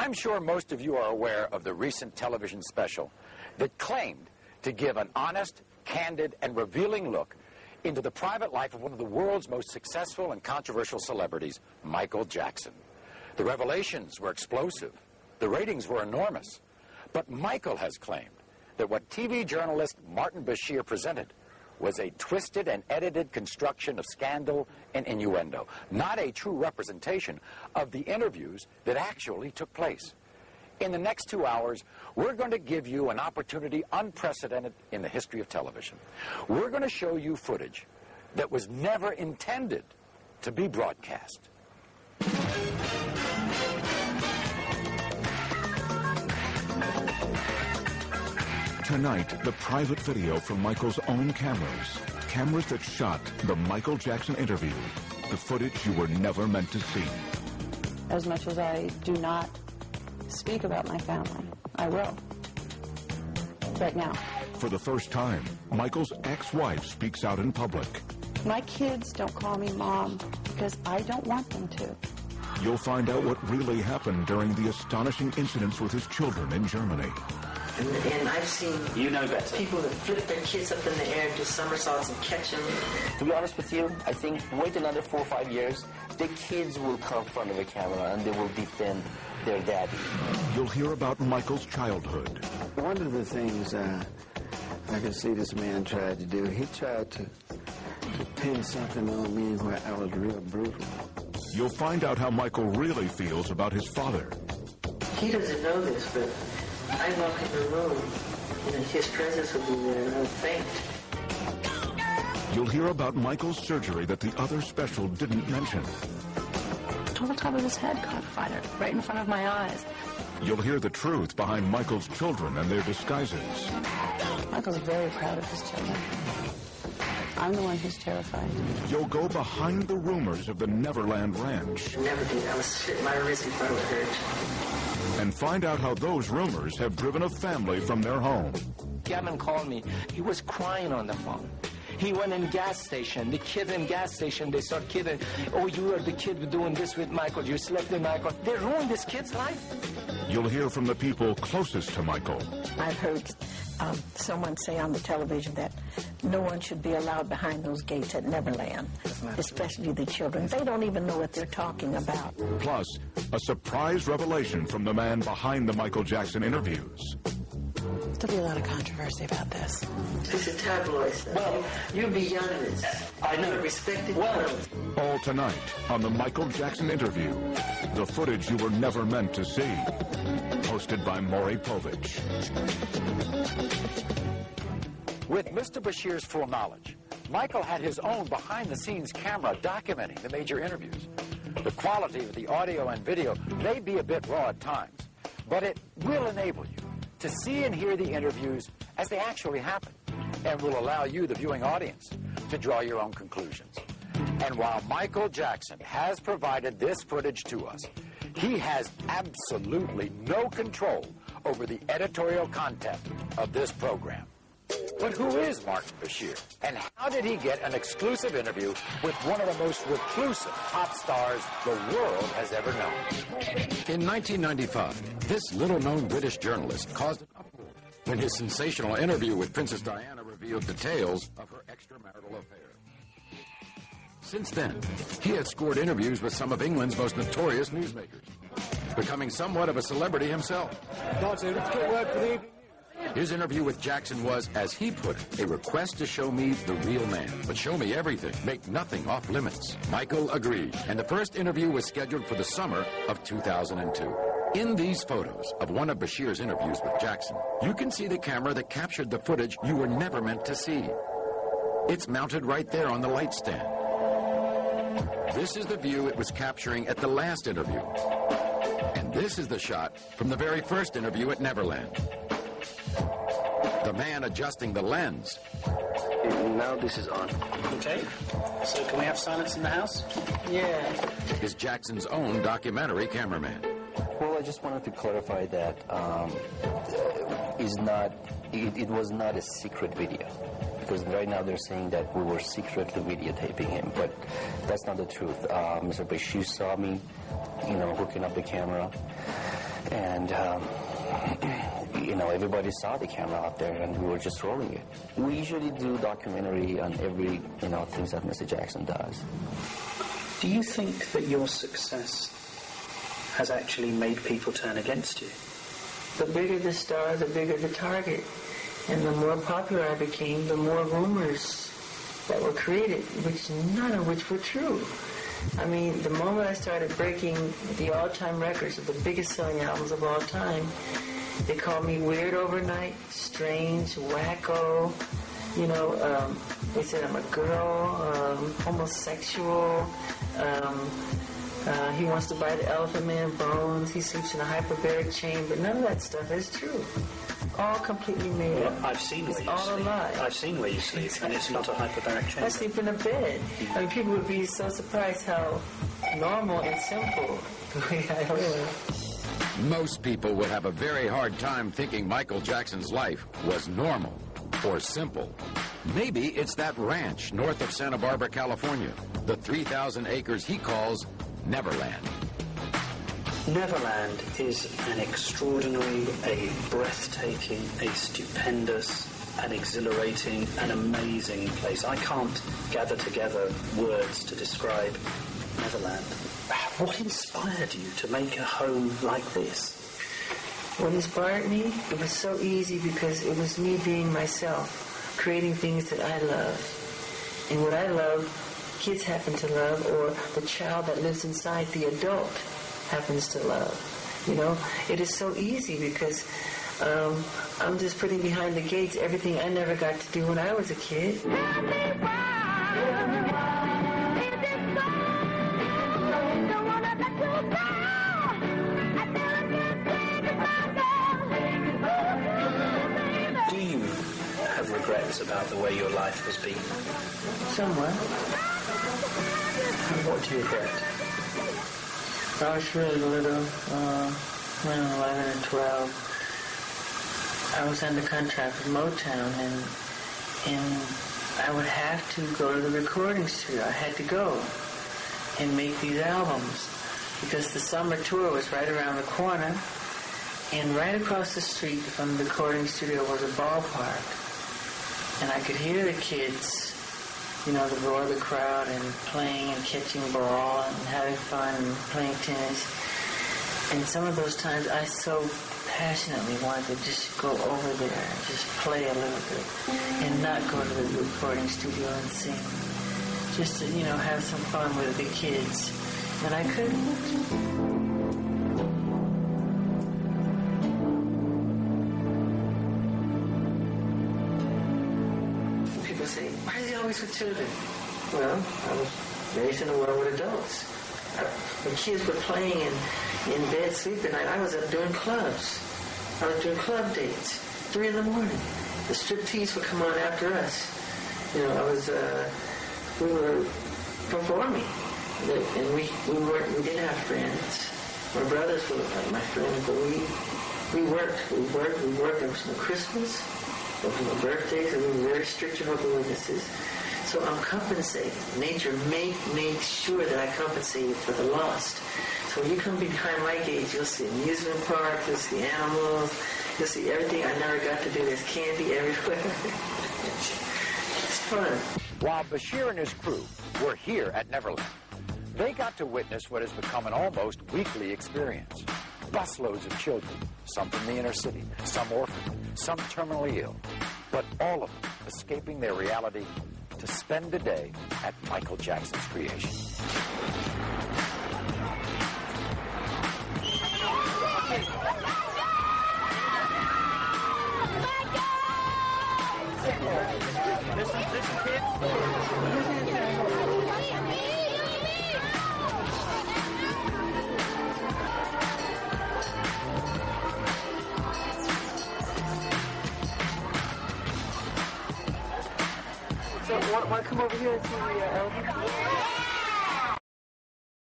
I'm sure most of you are aware of the recent television special that claimed to give an honest, candid, and revealing look into the private life of one of the world's most successful and controversial celebrities, Michael Jackson. The revelations were explosive. The ratings were enormous. But Michael has claimed that what TV journalist Martin Bashir presented was a twisted and edited construction of scandal and innuendo, not a true representation of the interviews that actually took place. In the next 2 hours, we're going to give you an opportunity unprecedented in the history of television. We're going to show you footage that was never intended to be broadcast. Tonight, the private video from Michael's own cameras that shot the Michael Jackson interview, the footage you were never meant to see. As much as I do not speak about my family, I will. Right now. For the first time, Michael's ex-wife speaks out in public. My kids don't call me Mom because I don't want them to. You'll find out what really happened during the astonishing incidents with his children in Germany. And I've seen people that flip their kids up in the air, do somersaults and catch them. To be honest with you, I think wait another 4 or 5 years, the kids will come in front of the camera and they will defend their daddy. You'll hear about Michael's childhood. One of the things I can see this man tried to do, he tried to pin something on me where I was real brutal. You'll find out how Michael really feels about his father. He doesn't know this, but I walk in the room and his presence will be there and I would faint. You'll hear about Michael's surgery that the other special didn't mention. The whole top of his head caught fire right in front of my eyes. You'll hear the truth behind Michael's children and their disguises. Michael's very proud of his children. I'm the one who's terrified. You'll go behind the rumors of the Neverland Ranch. Never did. I was slit my wrist if I would hurt. And find out how those rumors have driven a family from their home. Gavin called me. He was crying on the phone. He went in gas station. The kid in gas station, they start kidding. Oh, you are the kid doing this with Michael. You slept with Michael. They ruined this kid's life. You'll hear from the people closest to Michael. I've heard someone say on the television that no one should be allowed behind those gates at Neverland, especially the children. They don't even know what they're talking about. Plus, a surprise revelation from the man behind the Michael Jackson interviews. There'll be a lot of controversy about this. This is tabloid stuff. Well, you're beyond this. I know. Respected. Well, all tonight on the Michael Jackson interview, the footage you were never meant to see. Hosted by Maury Povich. With Mr. Bashir's full knowledge, Michael had his own behind-the-scenes camera documenting the major interviews. The quality of the audio and video may be a bit raw at times, but it will enable you to see and hear the interviews as they actually happen, and will allow you, the viewing audience, to draw your own conclusions. And while Michael Jackson has provided this footage to us, he has absolutely no control over the editorial content of this program. But who is Martin Bashir? And how did he get an exclusive interview with one of the most reclusive pop stars the world has ever known? In 1995, this little-known British journalist caused an uproar when his sensational interview with Princess Diana revealed details of her extramarital affair. Since then, he had scored interviews with some of England's most notorious newsmakers, becoming somewhat of a celebrity himself. His interview with Jackson was, as he put it, a request to show me the real man, but show me everything, make nothing off limits. Michael agreed, and the first interview was scheduled for the summer of 2002. In these photos of one of Bashir's interviews with Jackson, you can see the camera that captured the footage you were never meant to see. It's mounted right there on the light stand. This is the view it was capturing at the last interview. And this is the shot from the very first interview at Neverland. The man adjusting the lens. Now this is on. Okay. So can we have silence in the house? Yeah. Is Jackson's own documentary cameraman. Well, I just wanted to clarify that it was not a secret video. Because right now they're saying that we were secretly videotaping him, but that's not the truth. Mr. Bashir saw me, hooking up the camera. And, you know, everybody saw the camera out there, and we were just rolling it. We usually do documentary on every, you know, things that Mr. Jackson does. Do you think that your success has actually made people turn against you? The bigger the star, the bigger the target. And the more popular I became, the more rumors that were created, none of which were true. I mean, the moment I started breaking the all-time records of the biggest selling albums of all time, they called me weird overnight, strange, wacko. You know, they said I'm a girl, homosexual. He wants to buy the Elephant Man bones. He sleeps in a hyperbaric chamber. None of that stuff is true. All completely made up. I've seen where you sleep. It's all a lie. I've seen where you sleep, and it's not a hyperbaric chamber. I sleep in a bed. I mean, people would be so surprised how normal and simple the way I live. Most people would have a very hard time thinking Michael Jackson's life was normal or simple. Maybe it's that ranch north of Santa Barbara, California, the 3,000 acres he calls Neverland. Neverland is an extraordinary, a breathtaking, a stupendous, an exhilarating, an amazing place. I can't gather together words to describe Neverland. What inspired you to make a home like this? What inspired me? It was so easy because it was me being myself, creating things that I love. And what I love, kids happen to love, or the child that lives inside the adult happens to love. You know, it is so easy because I'm just putting behind the gates everything I never got to do when I was a kid. Do you have regrets about the way your life has been? Somewhat. And what do you regret? I was really little, when 11 and 12. I was under contract with Motown, and I would have to go to the recording studio. I had to go and make these albums because the summer tour was right around the corner, and right across the street from the recording studio was a ballpark, and I could hear the kids, you know, the roar of the crowd and playing and catching ball and having fun and playing tennis. And some of those times I so passionately wanted to just go over there and just play a little bit and not go to the recording studio and sing. Just to, you know, have some fun with the kids. And I couldn't. Say, why is he always with children? Well, I was raised in a world with adults. When kids were playing in bed sleeping night, I was up doing clubs. I was doing club dates, 3 in the morning. The striptease would come on after us. You know, we were performing. And we didn't have friends. My brothers were like my friends, but we worked. There was no Christmas. There was no birthdays, and we were very strict Jehovah's Witnesses. So I'm compensating. Nature made sure that I compensated for the lost. So when you come behind my gate, you'll see amusement parks, you'll see animals, you'll see everything I never got to do. There's candy everywhere. It's fun. While Bashir and his crew were here at Neverland, they got to witness what has become an almost weekly experience. Busloads of children, some from the inner city, some orphaned, some terminally ill, but all of them escaping their reality to spend a day at Michael Jackson's creation. Listen, kids. So, want to come over here and see the elephant?